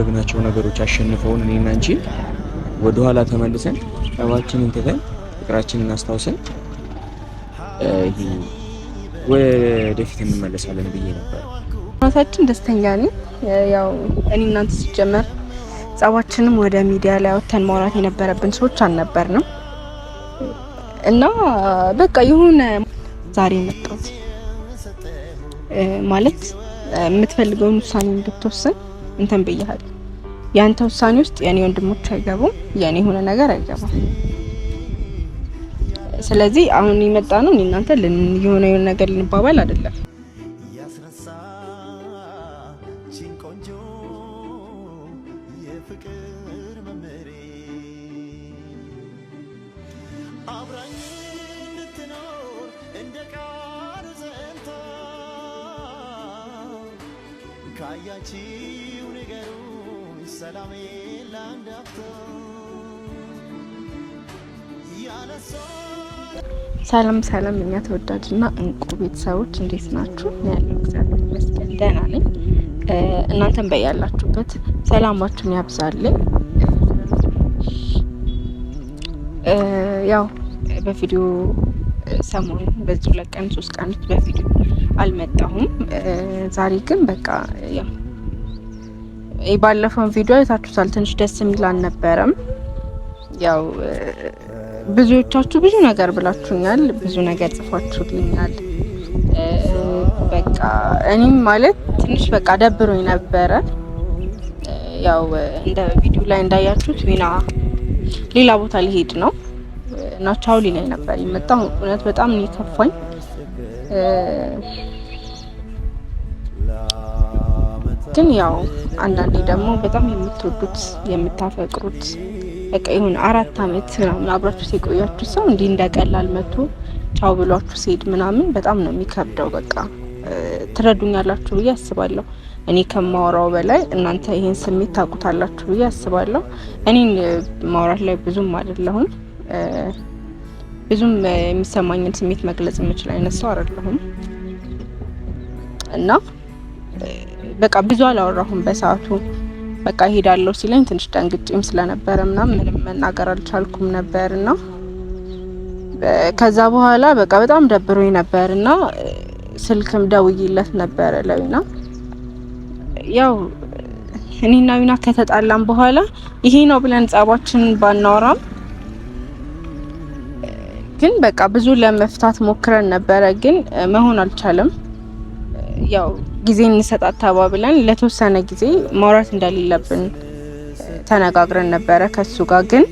ያደረግናቸው ነገሮች አሸንፈውን እኔና አንቺ ወደ ኋላ ተመልሰን ጸባችንን ትተን ፍቅራችንን አስታውሰን ወደፊት እንመለሳለን ብዬ ነበር። ራሳችን ደስተኛ ነኝ። ያው እኔ እናንተ ሲጀመር ጸባችንም ወደ ሚዲያ ላይ አውጥተን ማውራት የነበረብን ሰዎች አልነበርንም እና በቃ የሆነ ዛሬ መጣሁት ማለት የምትፈልገውን ውሳኔ እንድትወስን እንትን ብያለሁ። ያንተ ውሳኔ ውስጥ የኔ ወንድሞች አይገቡም፣ የኔ የሆነ ነገር አይገባም። ስለዚህ አሁን የመጣ ነው እናንተ የሆነ ነገር ልንባባል አይደለም። ሰላም ሰላም፣ እኛ ተወዳጅና እንቁ ቤተሰቦች እንዴት ናችሁ? ያለው እግዚአብሔር ይመስገን ደህና ነኝ። እናንተም በያላችሁበት ሰላማችሁን ያብዛልኝ። ያው በቪዲዮ ሰሞኑን በዚህ 2 ቀን 3 ቀን በቪዲዮ አልመጣሁም። ዛሬ ግን በቃ ያው ባለፈውን ቪዲዮ አይታችሁታል። ትንሽ ደስ የሚል አልነበረም። ያው ብዙዎቻችሁ ብዙ ነገር ብላችሁኛል፣ ብዙ ነገር ጽፋችሁልኛል። በቃ እኔም ማለት ትንሽ በቃ ደብሮኝ ነበረ። ያው እንደ ቪዲዮ ላይ እንዳያችሁት ዊና ሌላ ቦታ ሊሄድ ነው እና ቻው ሊለኝ ነበር የመጣው። እውነት በጣም ነው የከፋኝ። ግን ያው አንዳንዴ ደግሞ በጣም የምትወዱት የምታፈቅሩት በቃ ይሁን 4 አመት ምናምን አብራችሁ የቆያችሁ ሰው እንዲህ እንደቀላል መጥቶ ቻው ብሏችሁ ሲሄድ ምናምን በጣም ነው የሚከብደው። በቃ ትረዱኛላችሁ ብዬ አስባለሁ። እኔ ከማወራው በላይ እናንተ ይሄን ስሜት ታውቁታላችሁ ብዬ አስባለሁ። እኔን ማውራት ላይ ብዙም አይደለሁም፣ ብዙም የሚሰማኝን ስሜት መግለጽ የምችል አይነት ሰው አይደለሁም እና በቃ ብዙ አላወራሁም በሰዓቱ። በቃ ሄዳለሁ ሲለኝ ትንሽ ደንግጬም ስለነበረ ምንም መናገር አልቻልኩም ነበርና ከዛ በኋላ በቃ በጣም ደብሮኝ ነበርና ስልክም ደውዬለት ነበር ለዊና። ያው እኔና ዊና ከተጣላም በኋላ ይሄ ነው ብለን ጸባችንን ባናወራም ግን በቃ ብዙ ለመፍታት ሞክረን ነበረ፣ ግን መሆን አልቻለም። ያው ጊዜ እንሰጣት ተባብለን ለተወሰነ ጊዜ ማውራት እንደሌለብን ተነጋግረን ነበረ ከሱ ጋር። ግን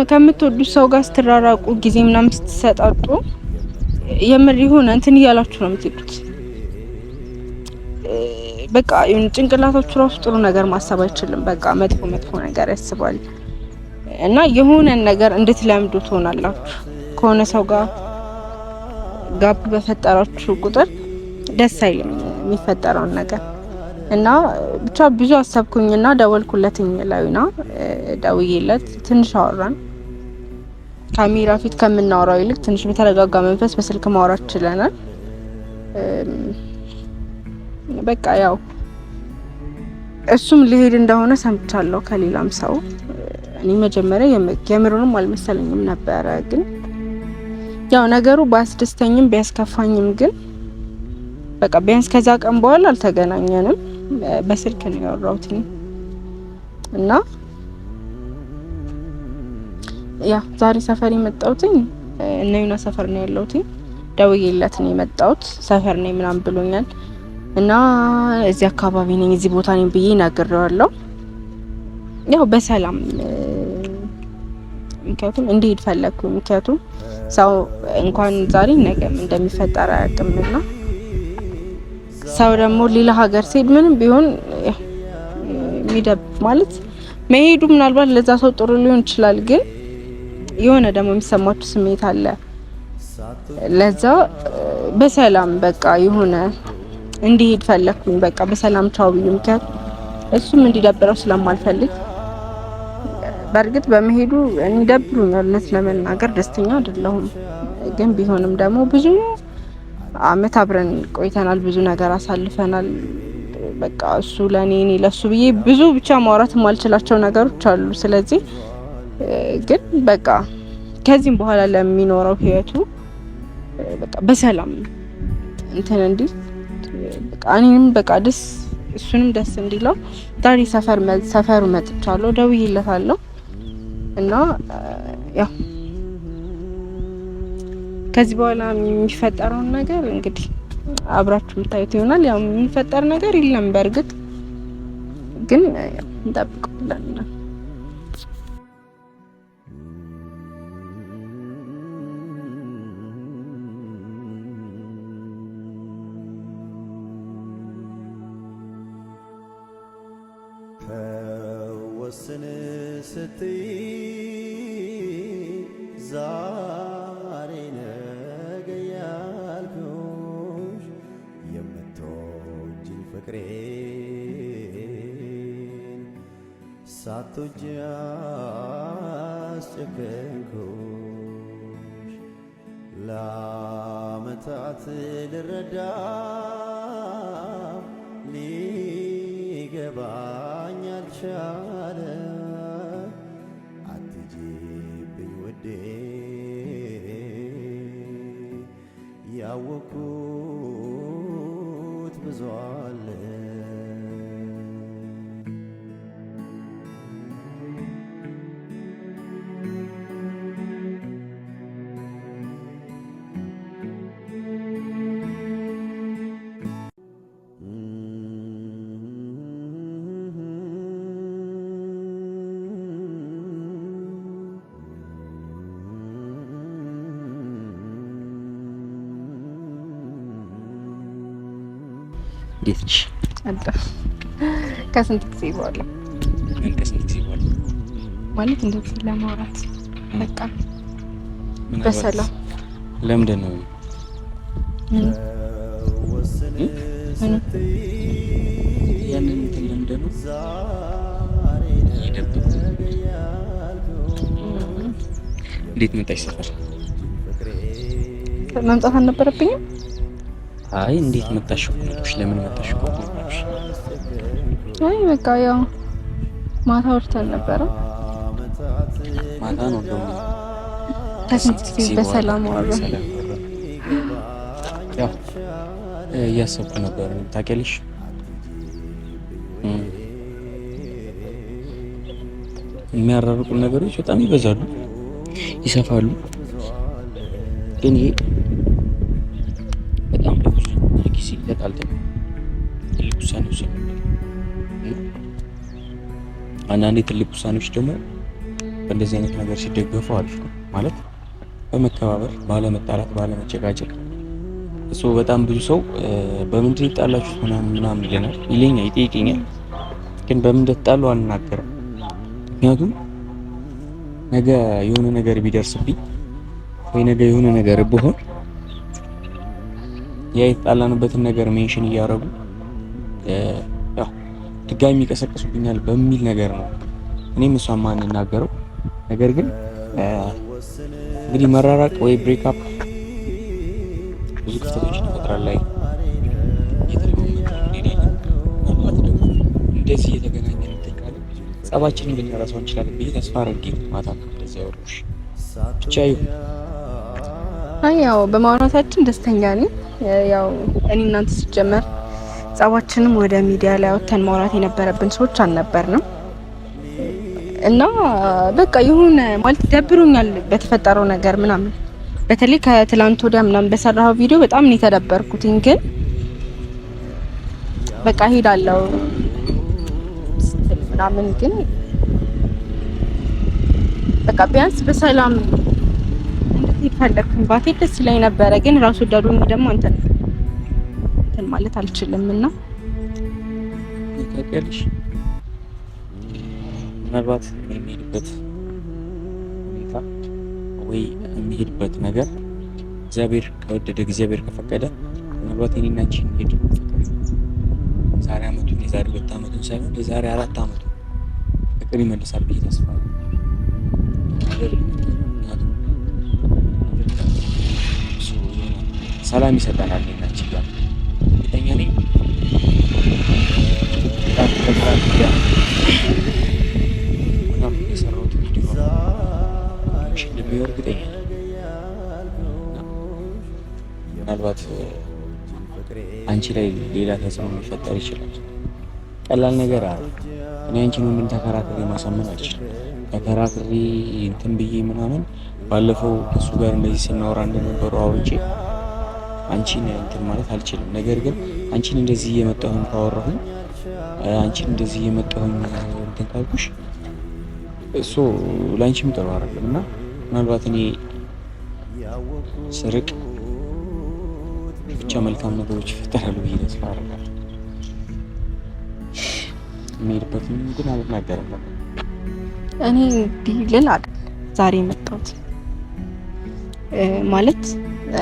ከምትወዱት ሰው ጋር ስትራራቁ ጊዜ ምናምን ስትሰጣጡ የምር ይሁን እንትን እያላችሁ ነው የምትሄዱት። በቃ ጭንቅላታችሁ ራሱ ጥሩ ነገር ማሰብ አይችልም። በቃ መጥፎ ነገር ያስባል እና የሆነን ነገር እንድትለምዱ ትሆናላችሁ ከሆነ ሰው ጋር ጋብ በፈጠራችሁ ቁጥር ደስ አይልም የሚፈጠረውን ነገር እና ብቻ ብዙ አሰብኩኝና ደወልኩለትኝ ለዊና። ደውዬለት ትንሽ አወራን። ካሜራ ፊት ከምናወራው ይልቅ ትንሽ በተረጋጋ መንፈስ በስልክ ማውራት ችለናል። በቃ ያው እሱም ሊሄድ እንደሆነ ሰምቻለሁ ከሌላም ሰው። እኔ መጀመሪያ የምሩንም አልመሰለኝም ነበረ። ግን ያው ነገሩ ባስደስተኝም ቢያስከፋኝም ግን በቃ ቢያንስ ከዛ ቀን በኋላ አልተገናኘንም። በስልክ ነው ያወራሁት እና ያ ዛሬ ሰፈር የመጣሁት እና ዩና ሰፈር ነው ያለሁት። ደውዬለት ነው የመጣሁት። ሰፈር ነኝ ምናምን ብሎኛል እና እዚህ አካባቢ ነኝ እዚህ ቦታ ነኝ ብዬ ነግሬዋለሁ። ያው በሰላም ምክንያቱም እንዲሄድ ፈለኩ። ምክንያቱም ሰው እንኳን ዛሬ ነገም እንደሚፈጠር አያውቅምና ሰው ደግሞ ሌላ ሀገር ሲሄድ ምንም ቢሆን የሚደብ ማለት መሄዱ ምናልባት ለዛ ሰው ጥሩ ሊሆን ይችላል፣ ግን የሆነ ደግሞ የሚሰማችሁ ስሜት አለ። ለዛ በሰላም በቃ የሆነ እንዲሄድ ፈለኩኝ። በቃ በሰላም ቻው ብዬ ምክንያቱም እሱም እንዲደብረው ስለማልፈልግ። በእርግጥ በመሄዱ እንደብሩኛል፣ እውነት ለመናገር ደስተኛ አይደለሁም። ግን ቢሆንም ደግሞ ብዙ አመት አብረን ቆይተናል፣ ብዙ ነገር አሳልፈናል። በቃ እሱ ለኔ እኔ ለሱ ብዬ ብዙ ብቻ ማውራት የማልችላቸው ነገሮች አሉ። ስለዚህ ግን በቃ ከዚህም በኋላ ለሚኖረው ህይወቱ በቃ በሰላም እንትን እንዲህ በቃ እኔንም በቃ ደስ እሱንም ደስ እንዲለው ዛሬ ሰፈሩ መጥቻለሁ፣ ደውዬለታለሁ እና ያው ከዚህ በኋላ የሚፈጠረውን ነገር እንግዲህ አብራችሁ የምታዩት ይሆናል። ያው የሚፈጠር ነገር የለም በእርግጥ ግን እንጠብቀዋለን። ወስን ስትይ ዛሬ ነገ ያልኩሽ የምትወጂኝ ፍቅሬን ሳትወጂ አስጨከንኩሽ ለዓመታት ልረዳ ሊገባኝ አልቻለ አትጂብኝ ውዴ ያወኩት ብዙ አለ እንዴት ነሽ? ከስንት ጊዜ በኋላ ማለት እንደዚህ ለማውራት በቃ በሰላም ለምንድን ነው ያንን ለምንድን ነው እንዴት መጣሽ ሰፈር? መምጣት አልነበረብኝም። አይ እንዴት መጣሽ እኮ ነው። ለምን መጣሽ እኮ ነው። አይ በቃ ያው ማታ ወርተን ነበረ። ማታ ነው ደግሞ ከስንት ጊዜ በሰላም አወራን። ያው እያሰብኩ ነበር ታውቂያለሽ። የሚያራርቁ ነገሮች በጣም ይበዛሉ፣ ይሰፋሉ። ግን ይሄ በጣም ለብዙ ጊዜ ተጣልተን ትልቅ ውሳኔ ወሰንን። አንዳንዴ ትልቅ ውሳኔዎች ደግሞ በእንደዚህ አይነት ነገር ሲደገፉ አሪፍ ነው ማለት በመከባበር ባለመጣላት፣ ባለመጨቃጨቅ። እሱ በጣም ብዙ ሰው በምንድን ይጣላችሁት ምናምን ይለናል፣ ይለኛል፣ ይጠይቀኛል። ግን በምን እንደተጣሉ አልናገርም። ምክንያቱም ነገ የሆነ ነገር ቢደርስብኝ ወይ ነገ የሆነ ነገር ብሆን ያ የተጣላንበትን ነገር ሜንሽን እያደረጉ ያው ድጋሚ ይቀሰቅሱብኛል በሚል ነገር ነው እኔም እሷም ማንናገረው። ነገር ግን እንግዲህ መራራቅ ወይ ብሬክ አፕ ብዙ ክፍተቶችን ይፈጥራል። ላይ እንደዚህ እየተገናኘን እንጠቃለን፣ ጸባችንን ልንረሳው እንችላለን ብዬ ተስፋ አድርጌ ማታ እንደዚህ ያወሩሽ ብቻ ይሁን። አይ ያው በማውራታችን ደስተኛ ነኝ። ያው እኔ እናንተ ሲጀመር ጸባችንም ወደ ሚዲያ ላይ አውጥተን ማውራት የነበረብን ሰዎች አልነበርንም እና በቃ ይሁን ማለት ደብሮኛል በተፈጠረው ነገር ምናምን። በተለይ ከትላንት ወዲያ ምናምን በሰራው ቪዲዮ በጣም ነው የተደበርኩት። ግን በቃ ሄዳለሁ ምናምን ግን በቃ ቢያንስ በሰላም እንዴት ፈለኩኝ ባቴ ደስ ይለኝ ነበረ። ግን ራሱ ወዳዱኝ ደግሞ እንትን ማለት አልችልም እና ታውቂያለሽ ምናልባት የሚሄድበት ሁኔታ ወይ የሚሄድበት ነገር እግዚአብሔር ከወደደ እግዚአብሔር ከፈቀደ ምናልባት እኔና አንቺ እንሄድ ዛሬ አመቱን የዛሬ 2 አመቱን ሳይሆን የዛሬ 4 አመቱን ፍቅር ይመልሳል ብዬ ተስፋ ሰላም ይሰጠናል። እኔና አንቺ ጋር እርግጠኛ ነኝ። ምናልባት አንቺ ላይ ሌላ ተጽዕኖ ሊፈጠር ይችላል። ቀላል ነገር አለ። እኔ አንቺን ምን ተከራክሬ ማሳመን አልችልም። ተከራክሬ እንትን ብዬ ምናምን ባለፈው ከሱ ጋር እንደዚህ ስናወራ እንደነበረው አውርቼ አንቺን እንትን ማለት አልችልም። ነገር ግን አንቺን እንደዚህ እየመጣሁኝ ካወራሁኝ አንቺን እንደዚህ እየመጣሁኝ እንትን ካልኩሽ እሱ ላንቺም ጥሩ አይደለም እና ምናልባት እኔ ስርቅ ብቻ መልካም ነገሮች ይፈጠራሉ ብዬ ተስፋ አደርጋለሁ። የሚሄድበትን ግን አልናገርም ነበር። እኔ እንዲህ ልል አይደል ዛሬ የመጣሁት ማለት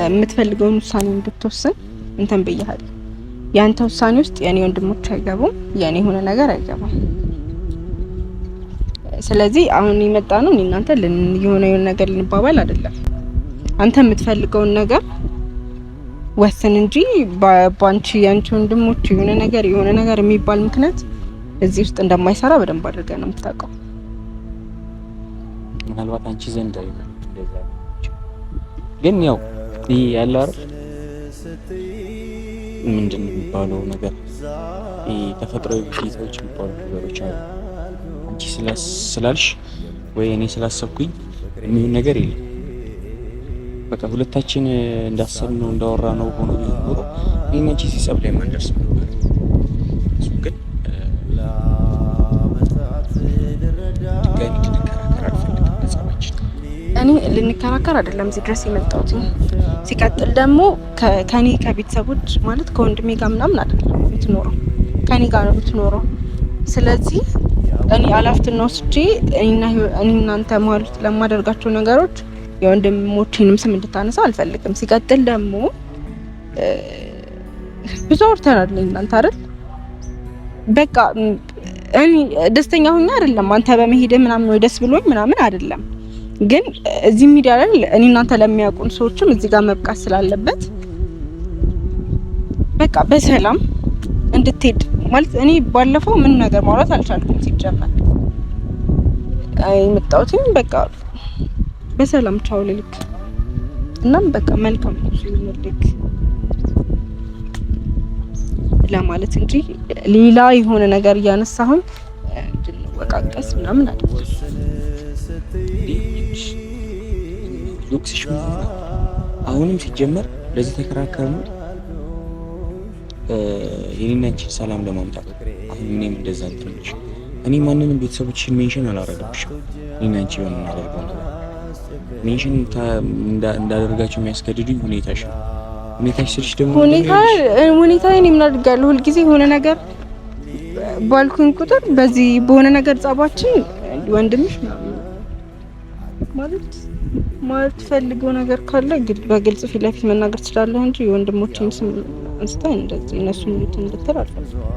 የምትፈልገውን ውሳኔ እንድትወስን እንትን ብያለሁ። ያንተ ውሳኔ ውስጥ የኔ ወንድሞች አይገቡም፣ የኔ የሆነ ነገር አይገባም። ስለዚህ አሁን የመጣ ነው እናንተ የሆነ ነገር ልንባባል አይደለም። አንተ የምትፈልገውን ነገር ወስን እንጂ ባንቺ ያንቺ ወንድሞች የሆነ ነገር የሚባል ምክንያት እዚህ ውስጥ እንደማይሰራ በደንብ አድርገህ ነው የምታውቀው። ምናልባት አንቺ ዘንድ አይደለም እንደዛ ግን ያው ያለ አይደል ምንድን ነው የሚባለው ነገር ተፈጥሯዊ ግዴታዎች የሚባሉ ነገሮች አሉ። አንቺ ስላልሽ ወይ እኔ ስላሰብኩኝ የሚሆን ነገር የለም። በቃ ሁለታችን እንዳሰብነው እንዳወራነው ሆኖ ቢሆን እኔና አንቺ ሲጸብ ላይ ማንደርስ ነበር። እሱ ግን እኔ ልንከራከር አይደለም እዚህ ድረስ የመጣሁት። ሲቀጥል ደግሞ ከኔ ከቤተሰቦች ማለት ከወንድሜ ጋር ምናምን አይደለም የምትኖረው፣ ከኔ ጋር ነው የምትኖረው። ስለዚህ እኔ አላፍትና ወስጄ እኔና እናንተ ማለት ለማደርጋቸው ነገሮች የወንድሞቼንም ስም እንድታነሳ አልፈልግም። ሲቀጥል ደግሞ ብዙ አውርተናል እናንተ አይደል በቃ እኔ ደስተኛ ሆኜ አይደለም አንተ በመሄድ ምናምን ወይ ደስ ብሎኝ ምናምን አይደለም። ግን እዚህ ሚዲያ ላይ እኔ እናንተ ለሚያውቁን ሰዎችም እዚህ ጋር መብቃት ስላለበት በቃ በሰላም እንድትሄድ ማለት እኔ ባለፈው ምን ነገር ማውራት አልቻልኩም። ሲጀመር የመጣሁትም በቃ በሰላም ቻው ልልክ እናም በቃ መልካም ልልክ ለማለት እንጂ ሌላ የሆነ ነገር እያነሳሁኝ እንድንወቃቀስ ምናምን አይደለም። ሉክስሽ አሁንም ሲጀመር ለዚህ ተከራከርነው የኔና አንቺን ሰላም ለማምጣት አሁን እኔም እንደዛ እንትንልሽ እኔ ማንንም ቤተሰቦችሽን ሜንሽን አላረጋብሽም። እኔና አንቺ የሆነ እናደርገው ነገር ሜንሽን እንዳደርጋቸው የሚያስገድዱኝ ሁኔታሽ ስልሽ ደግሞ ሁኔታዬን ምን አድርጋለሁ? ሁልጊዜ የሆነ ነገር ባልኩኝ ቁጥር በዚህ በሆነ ነገር ጻባችን ወንድምሽ ማለት ፈልገው ነገር ካለ በግልጽ ፊት ለፊት መናገር ትችላለህ እንጂ የወንድሞችን ስም አንስተህ እንደዚህ እነሱ ምንት እንድትል አልፈልግም።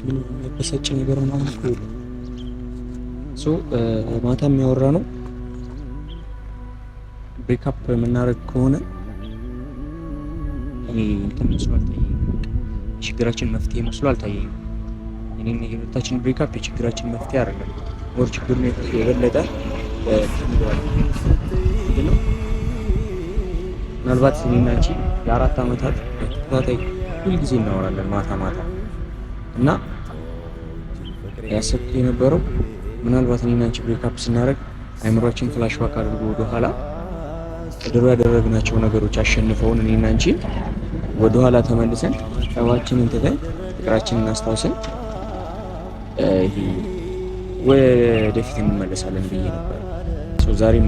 ምን በሰጭ ነገር ምናምን እኮ ማታ የሚያወራ ነው። ብሬክአፕ የምናደርግ ከሆነ እኔ እንትን መስሎ አልታየኝም። ችግራችን መፍትሄ መስሎ አልታየኝም። እኔና የሁለታችን ብሬክአፕ የችግራችን መፍትሄ አይደለም። ወር ችግሩን የበለጠ ምናልባት እኔና አንቺ ለ4 ዓመታት በተከታታይ ሁልጊዜ እናወራለን ማታ ማታ እና ያሰብኩት የነበረው ምናልባት እኔና አንቺ ብሬክአፕ ስናደርግ አይምሮአችን ፍላሽ ባክ አድርጎ ወደ ኋላ ድሮ ያደረግናቸው ነገሮች አሸንፈውን እኔና አንቺ ወደ ኋላ ተመልሰን ጠባችንን ትተን ፍቅራችንን አስታውሰን ወደፊት እንመለሳለን ብዬ ነበር። ዛሬም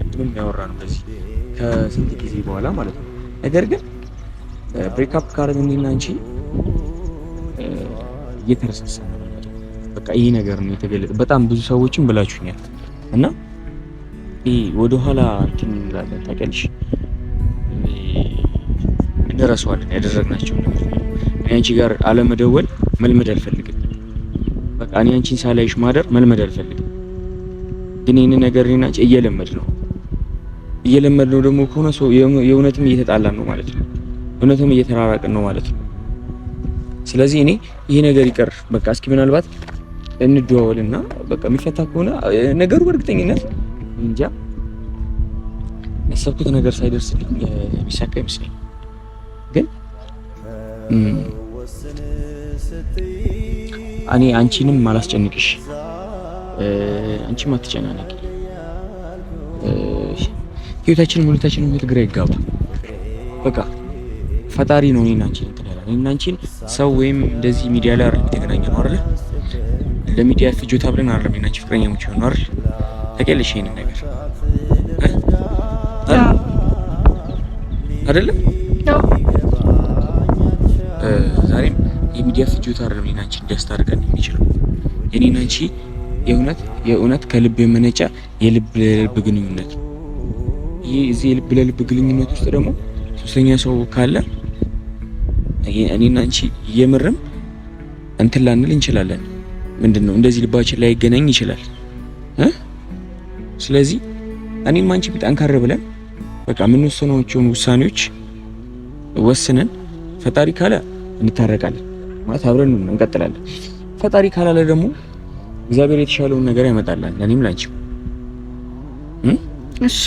ቅድምም ያወራነው በዚህ ከስንት ጊዜ በኋላ ማለት ነው። ነገር ግን ብሬክአፕ ካደረግን እኔና አንቺ እየተረሳሳ ነው። በቃ ይሄ ነገር ነው የተገለጸ። በጣም ብዙ ሰዎችን ብላችሁኛል እና ወደ ኋላ እንትን እንላለን ታውቂያለሽ፣ እንረሳዋለን ያደረግናቸው ነገር። እኔ አንቺ ጋር አለመደወል መልመድ አልፈልግም። በቃ እኔ አንቺን ሳላይሽ ማደር መልመድ አልፈልግም። ግን ይሄን ነገር እኔና አንቺ እየለመድ ነው ደግሞ ከሆነ ሰው የእውነትም እየተጣላን ነው ማለት ነው። እውነትም እየተራራቅን ነው ማለት ነው። ስለዚህ እኔ ይሄ ነገር ይቀር በቃ እስኪ ምናልባት እንደዋወልና በቃ የሚፈታ ከሆነ ነገሩ በእርግጠኝነት እንጃ ያሰብኩት ነገር ሳይደርስልኝ ቢሳካ ይመስለኛል። ግን እኔ አንቺንም አላስጨንቅሽ፣ አንቺም አትጨናነቂ። ህይወታችንን ሁለታችንም ግራ ይጋባ። በቃ ፈጣሪ ነው እኔና አንቺን እንትን ያለን። እኔና አንቺን ሰው ወይም እንደዚህ ሚዲያ ላይ አይደል የተገናኘነው አይደል? ለሚዲያ ፍጆታ ብለን አይደለም እኔና አንቺ ፍቅረኛሞች ሆነን አይደል? ታውቂያለሽ ይሄንን ነገር አይደለም? ዛሬም የሚዲያ ፍጆታ አይደለም እኔና አንቺ እንዲያስታርቀን የሚችለው የኔና አንቺ የእውነት ከልብ የመነጨ የልብ ለልብ ግንኙነት። ይሄ እዚህ የልብ ለልብ ግንኙነት ውስጥ ደግሞ ሶስተኛ ሰው ካለ እኔና አንቺ የምርም እንትን ላንል እንችላለን። ምንድነው እንደዚህ ልባችን ላይ ይገናኝ ይችላል። ስለዚህ እኔም አንቺ ጠንካራ ብለን በቃ የምንወስናቸውን ውሳኔዎች ወስነን ፈጣሪ ካለ እንታረቃለን ማለት አብረን እንቀጥላለን። ፈጣሪ ካላለ ደግሞ እግዚአብሔር የተሻለውን ነገር ያመጣላል ለኔም ላንቺም። እሺ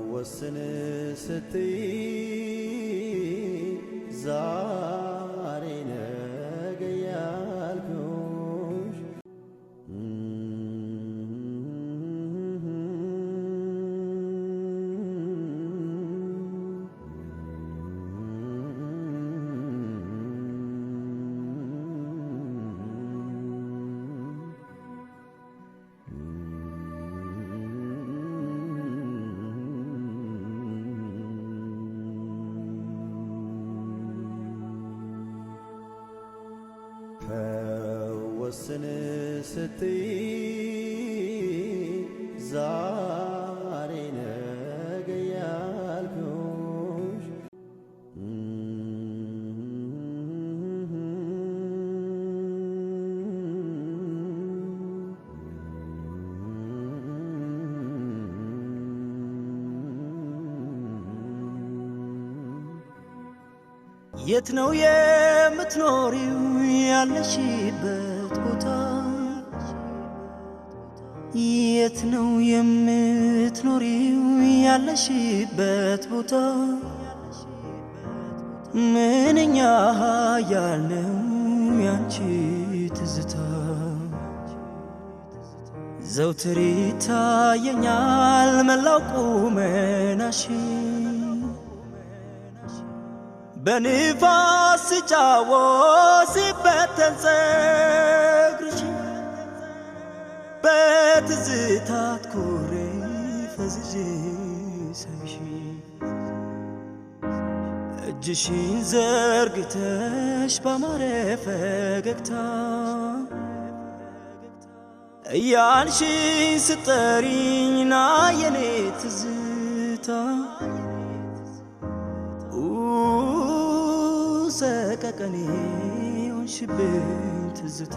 ወስን ስትይ ዛሬ ነገ ያልኩሽ ወስን ስትይ ዛሬ ነገ ያልኩሽ የት ነው የምትኖሪው ያለሽበት ቦታ? የት ነው የምትኖሪው ያለሽበት ቦታ? ምንኛ ያለው ያንቺ ትዝታ ዘውትር ይታየኛል መላው ቁመናሽ በንፋስ ሲጫወት ሲበተን ፀጉርሽ በትዝታ አትኩሬ ፈዝዤ ሳይሽ እጅሽን ዘርግተሽ ባማረ ፈገግታ እያልሽኝ ስጠሪኝ ና የኔ ትዝታ ሰቀቀኔ ሆንሽብኝ ትዝታ